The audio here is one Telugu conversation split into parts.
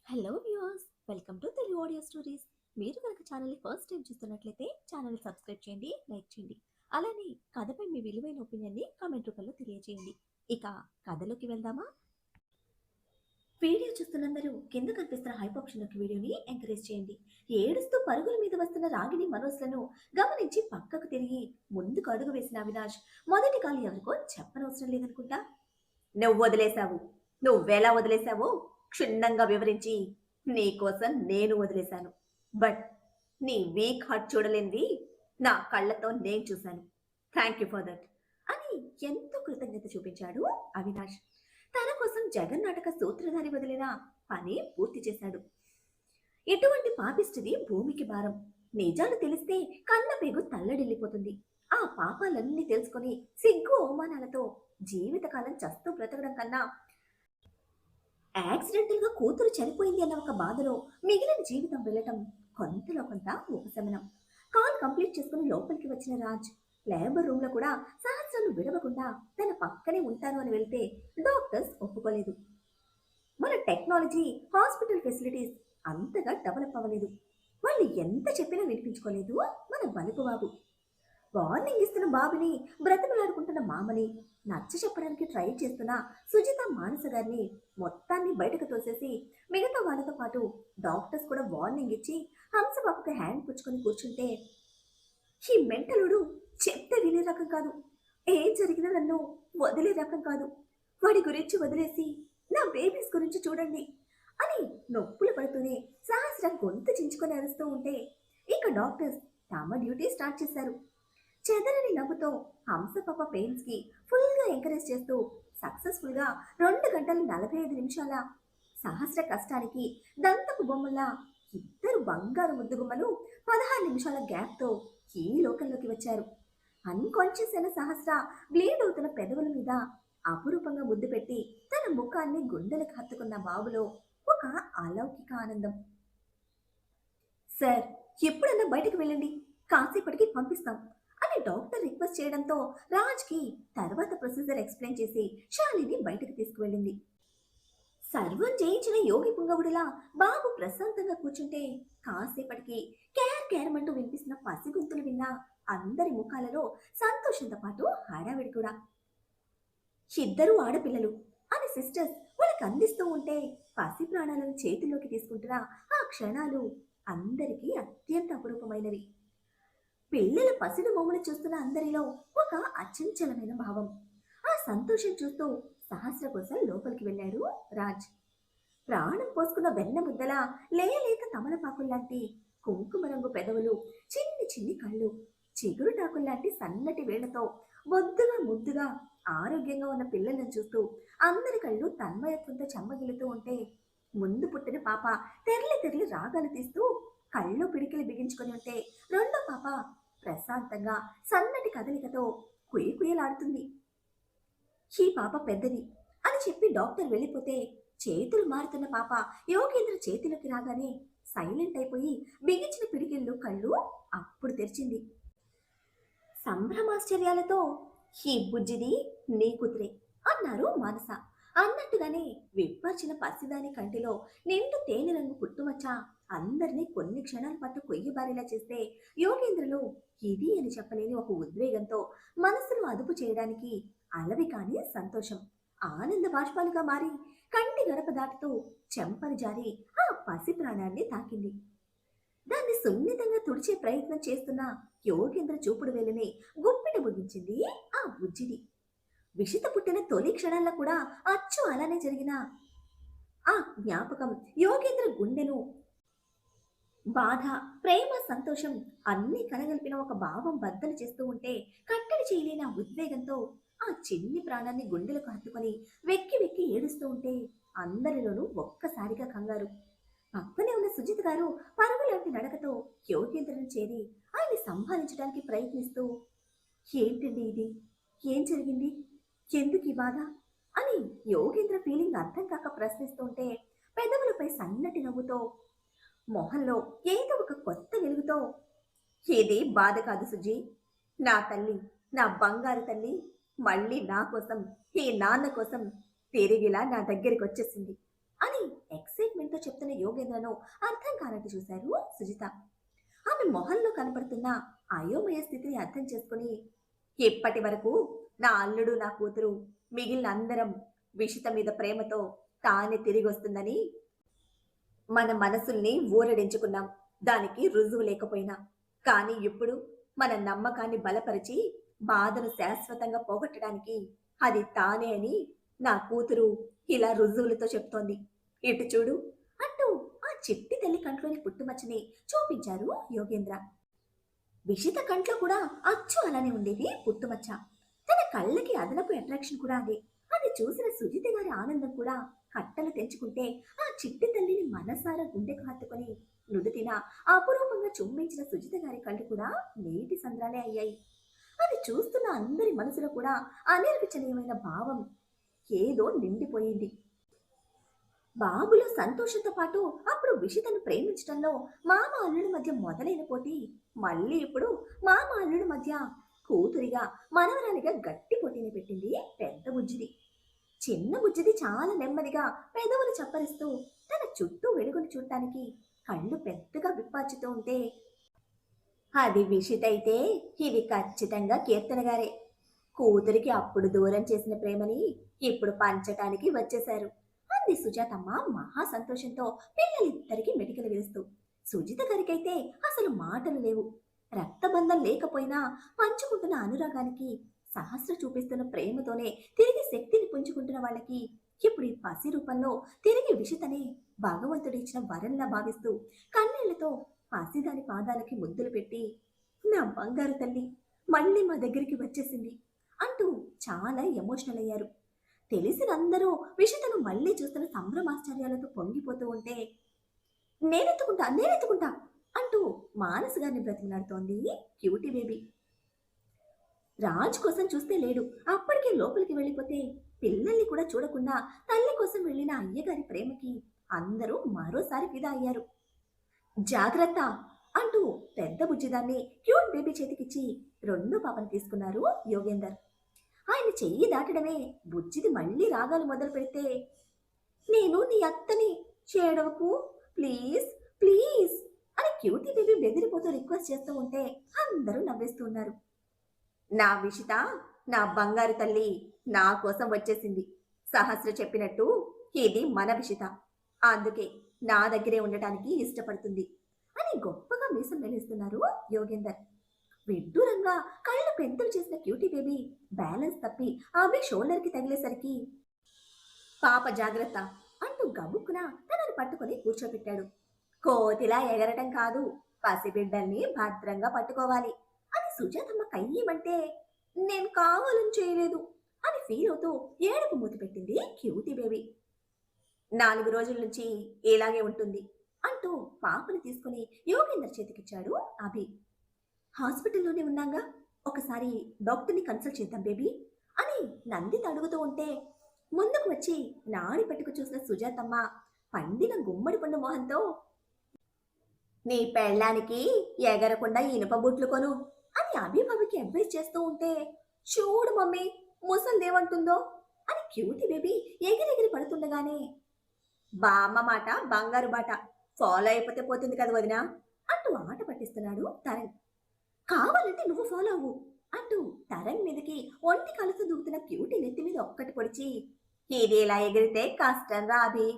Hello viewers, welcome to Telugu audio stories. మీరు కనుక ఛానల్ని ఫస్ట్ టైం చూస్తున్నట్లయితే ఛానల్ని సబ్స్క్రైబ్ చేయండి, లైక్ చేయండి. అలానే కథపై మీ విలువైన ఒపీనియన్ని కామెంట్ రూపంలో తెలియజేయండి. ఇక కథలోకి వెళ్దామా? వీడియో చూస్తున్నందరూ కింద కనిపిస్తున్న హైప్ ఆప్షన్లోకి వీడియోని ఎంకరేజ్ చేయండి. ఏడుస్తూ పరుగుల మీద వస్తున్న రాగిని మనోజ్లను గమనించి పక్కకు తిరిగి ముందుకు అడుగు వేసిన అవినాష్ మొదటి కాలు ఎవరికో చెప్పనవసరం లేదనుకుంటా. నువ్వు వదిలేశావు, నువ్వెలా వదిలేశావో క్షుణ్ణంగా వివరించి నీకోసం నేను వదిలేశాను. బట్ నీ వీక్ హార్ట్ చూడలేంది నా కళ్ళతో నేను చూశాను. థ్యాంక్ యూ ఫర్ దట్ అని ఎంతో కృతజ్ఞత చూపించాడు అవినాష్. తన కోసం జగన్నాటక సూత్రధారి వదిలిన పని పూర్తి చేశాడు. ఎటువంటి పాపిష్టిది భూమికి భారం. నిజాలు తెలిస్తే కన్న పేగు తల్లడిల్లిపోతుంది. ఆ పాపాలన్నీ తెలుసుకొని సిగ్గు అవమానాలతో జీవితకాలం చస్తూ బ్రతకడం కన్నా యాక్సిడెంటల్ గా కూతురు చనిపోయింది అన్న ఒక బాధలో మిగిలిన జీవితం వెళ్ళటం కొంతలో కొంత ఉపశమనం. కాల్ కంప్లీట్ చేసుకుని లోపలికి వచ్చిన రాజ్ లేబర్ రూమ్ లో కూడా సహస్రాలు విడవకుండా తన పక్కనే ఉంటాను అని వెళ్తే డాక్టర్స్ ఒప్పుకోలేదు. మన టెక్నాలజీ, హాస్పిటల్ ఫెసిలిటీస్ అంతగా డెవలప్ అవ్వలేదు. వాళ్ళు ఎంత చెప్పినా వినిపించుకోలేదు మన బలుపు బాబు. వార్నింగ్ ఇస్తున్న బాబుని, బ్రతిమలాడుకుంటున్న మామని, నచ్చ చెప్పడానికి ట్రై చేస్తున్న సుజిత మానస గారిని మొత్తాన్ని బయటకు తోసేసి మిగతా వాళ్ళతో పాటు డాక్టర్స్ కూడా వార్నింగ్ ఇచ్చి హంసబాబుకి హ్యాండ్ పుచ్చుకొని కూర్చుంటే, ఈ మెంటలుడు చెప్తే వినే రకం కాదు, ఏం జరిగినా నన్ను వదిలే రకం కాదు, వాడి గురించి వదిలేసి నా బేబీస్ గురించి చూడండి అని నొప్పులు పడుతూనే సహస్ర గొంతు చించుకొని అరుస్తూ ఉంటే ఇక డాక్టర్స్ తమ డ్యూటీ స్టార్ట్ చేశారు. చెదరని నవ్వుతో హంసపాప పెయిన్స్ కి ఫుల్ గా ఎంకరేజ్ చేస్తూ సక్సెస్ఫుల్ గా 2 గంటల 45 నిమిషాల సహస్ర కష్టానికి దంతపు బొమ్మల్లా ఇద్దరు బంగారు ముద్దుగుమ్మలు 16 నిమిషాల గ్యాప్ తో ఈ లోకంలోకి వచ్చారు. అన్కాన్షియస్ అయిన సహస్ర బ్లీడ్ అవుతున్న పెదవుల మీద అపురూపంగా ముద్దు పెట్టి తన ముఖాన్ని గుండెలకు హత్తుకున్న బాబులో ఒక అలౌకిక ఆనందం. సార్, ఎప్పుడన్నా బయటకు వెళ్ళండి, కాసేపటికి పంపిస్తాం అని డాక్టర్ రిక్వెస్ట్ చేయడంతో రాజ్కి తర్వాత ప్రొసీజర్ ఎక్స్ప్లెయిన్ చేసి శాలిని బయటకు తీసుకువెళ్ళింది. సర్వం జయించిన యోగి పుంగవుడిలా బాబు ప్రశాంతంగా కూర్చుంటే కాసేపటికి కేర్ కేరమంటూ వినిపిస్తున్న పసిగొంతులు విన్న అందరి ముఖాలలో సంతోషంతో పాటు హడావిడి కూడా. ఇద్దరు ఆడపిల్లలు అని సిస్టర్స్ వాళ్ళకి అందిస్తూ ఉంటే పసి ప్రాణాలను చేతిలోకి తీసుకుంటున్న ఆ క్షణాలు అందరికీ అత్యంత అపురూపమైనవి. పిల్లల పసిడి బొమ్మలు చూస్తున్న అందరిలో ఒక అచంచలమైన భావం. ఆ సంతోషం చూస్తూ సహస్ర కోసం లోపలికి వెళ్ళాడు రాజ్. ప్రాణం పోసుకున్న వెన్న ముద్దలా లేలేత తమలపాకుల్లాంటి కుంకుమ రంగు పెదవులు, చిన్ని చిన్ని కళ్ళు, చిగురుటాకుల్లాంటి సన్నటి వేళ్లతో బొద్దుగా ముద్దుగా ఆరోగ్యంగా ఉన్న పిల్లలను చూస్తూ అందరి కళ్ళు తన్మయత్వంతో చెమ్మగిలుతూ ఉంటే ముందు పుట్టిన పాప తెరలి తెరలి రాగాలు తీస్తూ కళ్ళు పిడికిలి బిగించుకొని ఉంటే రెండో పాప ప్రశాంతంగా సన్నటి కదలికతో కుయ్యి కుయ్యలాడుతుంది. ఈ పాప పెద్దది అని చెప్పి డాక్టర్ వెళ్ళిపోతే చేతులు మారుతున్న పాప యోగేంద్ర చేతిలోకి రాగానే సైలెంట్ అయిపోయి బిగించిన పిడికిళ్ళు కళ్ళు అప్పుడు తెరిచింది. సంభ్రమాశ్చర్యాలతో ఈ బుజ్జిది నీ కూతురే అన్నారు మానస. అన్నట్టుగానే విప్పర్చిన పసిదాని కంటిలో నిండు తేనె రంగు పుట్టుమచ్చ అందరినీ కొన్ని క్షణాల పాటు కొయ్యబారేలా చేస్తే యోగేంద్రలో ఇది అని చెప్పలేని ఒక ఉద్వేగంతో మనసును అదుపు చేయడానికి అలవి కాని సంతోషం ఆనంద బాష్పాలుగా మారి కంటి గడప దాటుతూ చెంపలు జారి ఆ పసి ప్రాణాన్ని తాకింది. దాన్ని సున్నితంగా తుడిచే ప్రయత్నం చేస్తున్న యోగేంద్ర చూపుడు వేలనే గుప్పిట ముగించింది ఆ బుజ్జిది. విషిత పుట్టిన తొలి క్షణాల్లో కూడా అచ్చు అలానే జరిగిన ఆ జ్ఞాపకం యోగేంద్ర గుండెను బాధ, ప్రేమ, సంతోషం అన్నీ కలగలిపిన ఒక భావం బద్దలు చేస్తూ ఉంటే కట్టడి చేయలేని ఆ ఉద్వేగంతో ఆ చిన్ని ప్రాణాన్ని గుండెలకు హత్తుకొని వెక్కి వెక్కి ఏడుస్తూ ఉంటే అందరిలోనూ ఒక్కసారిగా కంగారు. పక్కనే ఉన్న సుజిత్ గారు పరుగులాంటి నడకతో యోగేంద్రను చేరి ఆయన్ని సంభాలించడానికి ప్రయత్నిస్తూ, ఏంటండి ఇది, ఏం జరిగింది, ఎందుకు ఈ బాధ అని యోగేంద్ర ఫీలింగ్ అర్థం కాక ప్రశ్నిస్తుంటే పెదవులపై సన్నటి నవ్వుతో, మొహంలో ఏదో ఒక కొత్త వెలుగుతో, ఇది బాధ కాదు సుజీ, నా తల్లి, నా బంగారు తల్లి మళ్ళీ నా కోసం, ఈ నాన్న కోసం తిరిగిలా నా దగ్గరికి వచ్చేసింది అని ఎక్సైట్మెంట్తో చెప్తున్న యోగేంద్రను అర్థం కానట్టు చూశారు సుజిత. ఆమె మొహంలో కనపడుతున్న అయోమయ స్థితిని అర్థం చేసుకుని, ఇప్పటి వరకు నా అల్లుడు నా కూతురు మిగిలిన అందరం విషిత మీద ప్రేమతో తానే తిరిగి వస్తుందని మన మనసుల్ని ఊరడించుకున్నాం, దానికి రుజువు లేకపోయినా. కానీ ఇప్పుడు మన నమ్మకాన్ని బలపరిచి బాధను శాశ్వతంగా పోగొట్టడానికి అది తానే అని నా కూతురు ఇలా రుజువులతో చెప్తోంది. ఇటు చూడు అంటూ ఆ చిట్టి తల్లి కంట్లోని పుట్టుమచ్చని చూపించారు యోగేంద్ర. విషిత కంట్లో కూడా అచ్చు అలానే ఉండేది పుట్టుమచ్చ. తన కళ్ళకి అదనపు అట్రాక్షన్ కూడా అదే. అది చూసిన సుజిత గారి ఆనందం కూడా కట్టలు తెంచుకుంటే ఆ చిట్టి తల్లిని మనసారా గుండెకు హత్తుకొని నుదుటిన అపురూపంగా చుమ్మించిన సుజిత గారి కళ్ళు కూడా నీటి సంద్రాలే అయ్యాయి. అది చూస్తున్న అందరి మనసులో కూడా అనిర్వచనీయమైన భావం ఏదో నిండిపోయింది. బాబులో సంతోషంతో పాటు అప్పుడు విషితను ప్రేమించడంలో మామ అల్లుడి మధ్య మొదలైన పోటీ మళ్ళీ ఇప్పుడు మామ అల్లుడి మధ్య కూతురిగా మనవరాలిగా గట్టి పోటీని పెట్టింది పెద్ద బుజ్జిది. చిన్న బుజ్జిది చాలా నెమ్మదిగా పెదవులు చప్పరిస్తూ తన చుట్టూ వెలుగును చూడటానికి కళ్ళు పెద్దగా విప్పార్చుతూ ఉంటే, అది విషిత అయితే ఇది ఖచ్చితంగా కీర్తన గారే. కూతురికి అప్పుడు దూరం చేసిన ప్రేమని ఇప్పుడు పంచటానికి వచ్చేశారు అంది సుజాతమ్మ మహా సంతోషంతో పిల్లలిద్దరికి మెడికలు వేస్తూ. సుజిత గారికైతే అసలు మాటలు లేవు. రక్తబంధం లేకపోయినా పంచుకుంటున్న అనురాగానికి, సహస్ర చూపిస్తున్న ప్రేమతోనే తిరిగి శక్తిని పుంజుకుంటున్న వాళ్ళకి ఇప్పుడు ఈ పసి రూపంలో తిరిగి విషితనే భగవంతుడిచ్చిన వరంలా భావిస్తూ కన్నీళ్లతో పసిదాని పాదాలకి ముద్దులు పెట్టి, నా బంగారు తల్లి మళ్ళీ మా దగ్గరికి వచ్చేసింది అంటూ చాలా ఎమోషనల్ అయ్యారు. తెలిసినందరూ విషితను మళ్ళీ చూస్తున్న సంభ్రమాశ్చర్యాలతో పొంగిపోతూ ఉంటే, నేనెత్తుకుంటా అంటూ మానస గారిని బ్రతిమలాడుతోంది క్యూటీ బేబీ. రాజ్ కోసం చూస్తే లేడు. అప్పటికే లోపలికి వెళ్ళిపోతే పిల్లల్ని కూడా చూడకుండా తల్లి కోసం వెళ్ళిన అయ్యగారి ప్రేమకి అందరూ మరోసారి ఫిదా అయ్యారు. జాగ్రత్త అంటూ పెద్ద బుజ్జిదాన్ని క్యూట్ బేబీ చేతికిచ్చి రెండో పాపను తీసుకున్నారు యోగేందర్. ఆయన చెయ్యి దాటడమే బుజ్జిది మళ్ళీ రాగాలు మొదలు పెడితే, నేను నీ అత్తని, చేడవకు ప్లీజ్ ప్లీజ్ అని క్యూటీ బేబీ బెదిరిపోతూ రిక్వెస్ట్ చేస్తూ ఉంటే అందరూ నవ్వేస్తూ ఉన్నారు. నా విషిత, నా బంగారు తల్లి నా కోసం వచ్చేసింది. సహస్ర చెప్పినట్టు ఇది మన విషిత, అందుకే నా దగ్గరే ఉండటానికి ఇష్టపడుతుంది అని గొప్పగా మీసం మెలిస్తున్నారు యోగేందర్. విడ్డూరంగా కళ్ళు పెద్దలు చేసిన క్యూటీ బేబీ బ్యాలెన్స్ తప్పి ఆమె షోల్డర్కి తగిలేసరికి, పాప జాగ్రత్త అంటూ గబుక్కున తనని పట్టుకొని కూర్చోబెట్టాడు. కోతిలా ఎగరటం కాదు, పసిబిడ్డల్ని భద్రంగా పట్టుకోవాలి అని సుజాతమ్మ కయ్యమంటే, నేను కావాలని చేయలేదు అని ఫీల్ అవుతూ ఏడుపు మూతి పెట్టింది క్యూటీ బేబీ. 4 రోజుల నుంచి ఇలాగే ఉంటుంది అంటూ పాపని తీసుకుని యోగేందర్ చేతికిచ్చాడు అభి. హాస్పిటల్లోనే ఉన్నాగా, ఒకసారి డాక్టర్ని కన్సల్ట్ చేద్దాం బేబీ అని నందిత అడుగుతూ ఉంటే ముందుకు వచ్చి నాడి పెట్టుకు చూసిన సుజాతమ్మ పండిన గుమ్మడి పండు మొహంతో, నీ పెళ్ళానికి ఎగరకుండా ఇనుప బుట్లు కొను అని అభిభవికి అడ్వైస్ చేస్తూ ఉంటే, చూడు మమ్మీ ముసల్దేమంటుందో అని క్యూటీ బేబీ ఎగిరెగిరి పడుతుండగానే, బామ్మ మాట బంగారు బాట, ఫాలో అయిపోతే పోతుంది కదా వదినా అంటూ ఆట పట్టిస్తున్నాడు తరణ్. కావాలంటే నువ్వు ఫాలో అవ్వు అంటూ తరణ్ మీదకి ఒంటి కలుసు దూకుతున్న క్యూటీ నెత్తి మీద ఒక్కటి పొడిచి, ఇది ఇలా ఎగిరితే కష్టం రా అభి,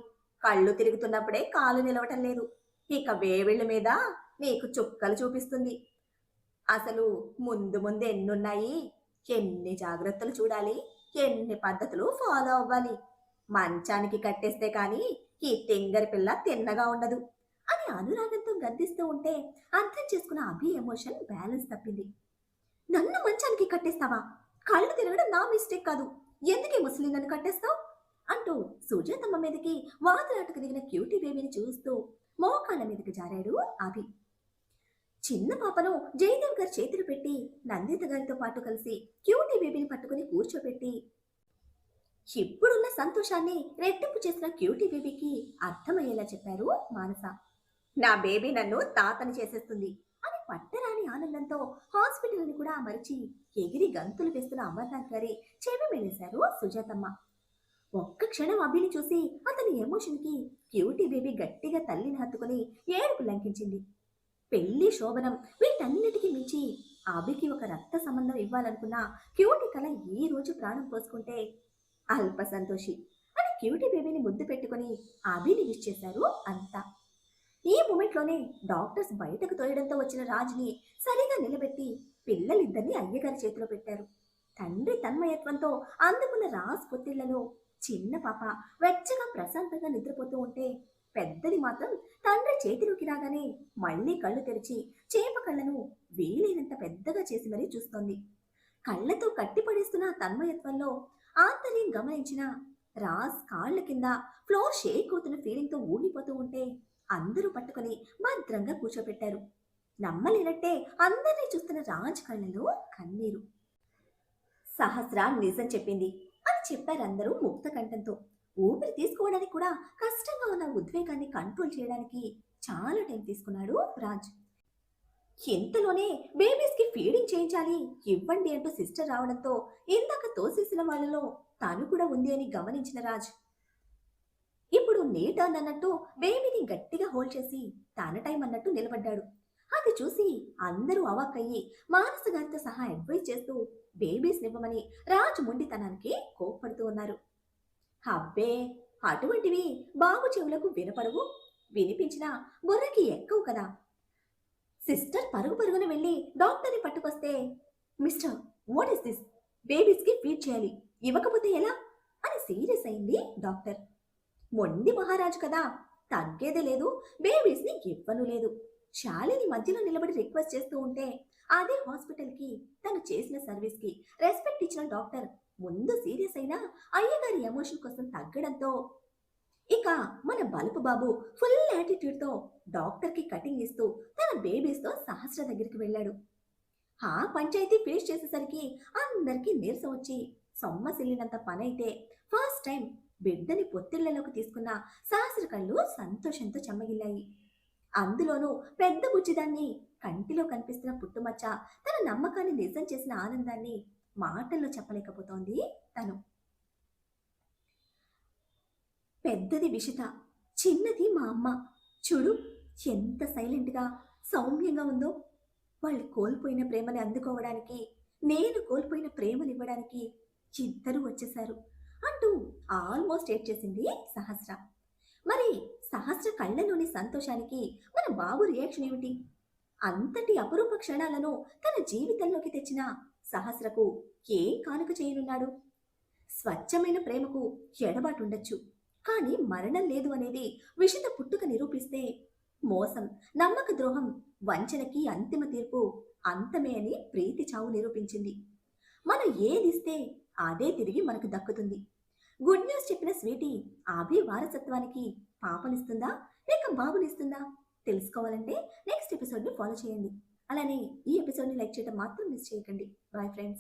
కళ్ళు తిరుగుతున్నప్పుడే కాలు నిలవటం లేదు, ఇక వేవిళ్ళ మీద నీకు చుక్కలు చూపిస్తుంది. అసలు ముందు ముందు ఎన్నున్నాయి, ఎన్ని జాగ్రత్తలు చూడాలి, ఎన్ని పద్ధతులు ఫాలో అవ్వాలి, మంచానికి కట్టేస్తే కానీ ఈ తింగరి పిల్ల తిన్నగా ఉండదు అని అనురాగంతో గద్దిస్తూ ఉంటే అర్థం చేసుకున్న అభి ఎమోషన్ బ్యాలెన్స్ తప్పింది. నన్ను మంచానికి కట్టేస్తావా? కళ్ళు తిరగడం నా మిస్టేక్ కాదు, ఎందుకే ముసలి నన్ను కట్టేస్తావు అంటూ సుజాతమ్మ మీదకి వాదులాటకు దిగిన క్యూటీ బేబీని చూస్తూ మోకాళ్ళ మీదకి జారాడు అభి. చిన్న పాపను జయదేవ్ గారి చేతులు పెట్టి నందిత గారితో పాటు కలిసి క్యూటీ బేబీని పట్టుకుని కూర్చోబెట్టి ఇప్పుడున్న సంతోషాన్ని రెట్టింపు చేసిన క్యూటీ బేబీకి అర్థమయ్యేలా చెప్పారు మానస. నా బేబీ నన్ను తాతని చేసేస్తుంది అని పట్టరాని ఆనందంతో హాస్పిటల్ని కూడా మరిచి ఎగిరి గంతులు వేస్తున్న అమర్నాథ్ గారి చెవి మెలేశారు సుజాతమ్మ. ఒక్క క్షణం అభిని చూసి అతని ఎమోషన్కి క్యూటీ బేబీ గట్టిగా తల్లిని హత్తుకుని ఏడుపు లంకించింది. పెళ్లి శోభనం వీటన్నిటికీ మించి అభికి ఒక రక్త సంబంధం ఇవ్వాలనుకున్న క్యూటీ కల ఈ రోజు ప్రాణం పోసుకుంటే అల్ప సంతోషి అని క్యూటీ బేబీని ముద్దు పెట్టుకుని అభిని విష్ చేశారు అంతా. ఈ మూమెంట్లోనే డాక్టర్స్ బయటకు తోయడంతో వచ్చిన రాజ్ని సరిగా నిలబెట్టి పిల్లలిద్దరిని అయ్యగారి చేతిలో పెట్టారు. తండ్రి తన్మయత్వంతో అందుకున్న రాజ్ పొత్తిళ్లలో చిన్న పాప వెచ్చగా ప్రశాంతంగా నిద్రపోతూ ఉంటే పెద్దది మాత్రం తండ్రి చేతిలోకి రాగానే మళ్ళీ కళ్ళు తెరిచి చేప కళ్ళను వీలైనంత పెద్దగా చేసి మరీ చూస్తోంది. కళ్ళతో కట్టిపడేస్తున్న ఆ తన్మయత్వంలో ఆంతర్యం గమనించిన రాజ్ కాళ్ళ కింద ఫ్లోర్ షేక్ అవుతున్న ఫీలింగ్తో ఊగిపోతూ ఉంటే అందరూ పట్టుకొని భద్రంగా కూర్చోపెట్టారు. నమ్మలేనట్టే అందరినీ చూస్తున్న రాజ్ కళ్ళలో కన్నీరు. సహస్ర నిజం చెప్పింది అని చెప్పారందరూ ముక్త కంఠంతో. ఊపిరి తీసుకోవడానికి కూడా కష్టంగా ఉన్న ఉద్వేగాన్ని కంట్రోల్ చేయడానికి చాలా టైం తీసుకున్నాడు రాజ్. ఇంతలోనే బేబీస్ కి ఫీడింగ్ చేయించాలి ఇవ్వండి అంటూ సిస్టర్ రావడంతో ఇందాక తోసేసిన వాళ్ళలో తాను కూడా ఉంది అని గమనించిన రాజ్ ఇప్పుడు నీ టర్న్ అన్నట్టు బేబీని గట్టిగా హోల్డ్ చేసి తన టైం అన్నట్టు నిలబడ్డాడు. అది చూసి అందరూ అవాక్కయ్యి మానస గారితో సహా అడ్వైజ్ చేస్తూ బేబీస్ నివ్వమని రాజ్ మొండితనానికి కోప్పడుతూ ఉన్నారు. అబ్బే, అటువంటివి బాబు చెవులకు వినపడవు, వినిపించినా బుర్రకి ఎక్కవు కదా. సిస్టర్ పరుగు పరుగున వెళ్ళి డాక్టర్ని పట్టుకొస్తే, మిస్టర్, వాట్ ఇస్ దిస్? బేబీస్కి ఫీడ్ చేయాలి, ఇవ్వకపోతే ఎలా అని సీరియస్ అయింది డాక్టర్. మొండి మహారాజు కదా, తగ్గేదే లేదు, బేబీస్ని ఇవ్వను లేదు. శాలిని మధ్యలో నిలబడి రిక్వెస్ట్ చేస్తూ ఉంటే అదే హాస్పిటల్కి తను చేసిన సర్వీస్కి రెస్పెక్ట్ ఇచ్చిన డాక్టర్ ముందు సీరియస్ అయినా అయ్యగారి ఎమోషన్ కోసం తగ్గడంతో ఇక మన బలుపు బాబు ఫుల్ యాటిట్యూడ్తో డాక్టర్కి కటింగ్ ఇస్తూ తన బేబీస్తో సహస్ర దగ్గరికి వెళ్ళాడు. ఆ పంచాయతీ ఫినిష్ చేసేసరికి అందరికీ నీరసం వచ్చి సొమ్మసిల్లినంత పనైతే ఫస్ట్ టైం బిడ్డని పొత్తిళ్లలోకి తీసుకున్న సహస్ర కళ్ళు సంతోషంతో చెమ్మగిల్లాయి. అందులోనూ పెద్ద బుజ్జిదాన్ని కంటిలో కనిపిస్తున్న పుట్టుమచ్చ తన నమ్మకాన్ని నిజం చేసిన ఆనందాన్ని మాటల్లో చెప్పలేకపోతోంది తను. పెద్దది విషిత, చిన్నది మా అమ్మ. చూడు ఎంత సైలెంట్గా సౌమ్యంగా ఉందో. వాళ్ళు కోల్పోయిన ప్రేమని అందుకోవడానికి, నేను కోల్పోయిన ప్రేమనివ్వడానికి ఇద్దరూ వచ్చేశారు అంటూ ఆల్మోస్ట్ ఏడ్చేసింది సహస్ర. మరి సహస్ర కళ్ళలోని సంతోషానికి మన బాబు రియాక్షన్ ఏమిటి? అంతటి అపురూప క్షణాలను తన జీవితంలోకి తెచ్చిన సహస్రకు ఏం కానుక చేయనున్నాడు? స్వచ్ఛమైన ప్రేమకు ఎడబాటుండొచ్చు, కానీ మరణం లేదు అనేది విషిత పుట్టుక నిరూపిస్తే మోసం, నమ్మక ద్రోహం, వంచనకి అంతిమ తీర్పు అంతమే అని ప్రీతి చావు నిరూపించింది. మనం ఏదిస్తే అదే తిరిగి మనకు దక్కుతుంది. గుడ్ న్యూస్ చెప్పిన స్వీటీ అభి వారసత్వానికి పాపనిస్తుందా లేక బాబునిస్తుందా తెలుసుకోవాలంటే నెక్స్ట్ ఎపిసోడ్ని ఫాలో చేయండి. అలానే ఈ ఎపిసోడ్ని లైక్ చేయడం మాత్రం మిస్ చేయకండి. Bye friends.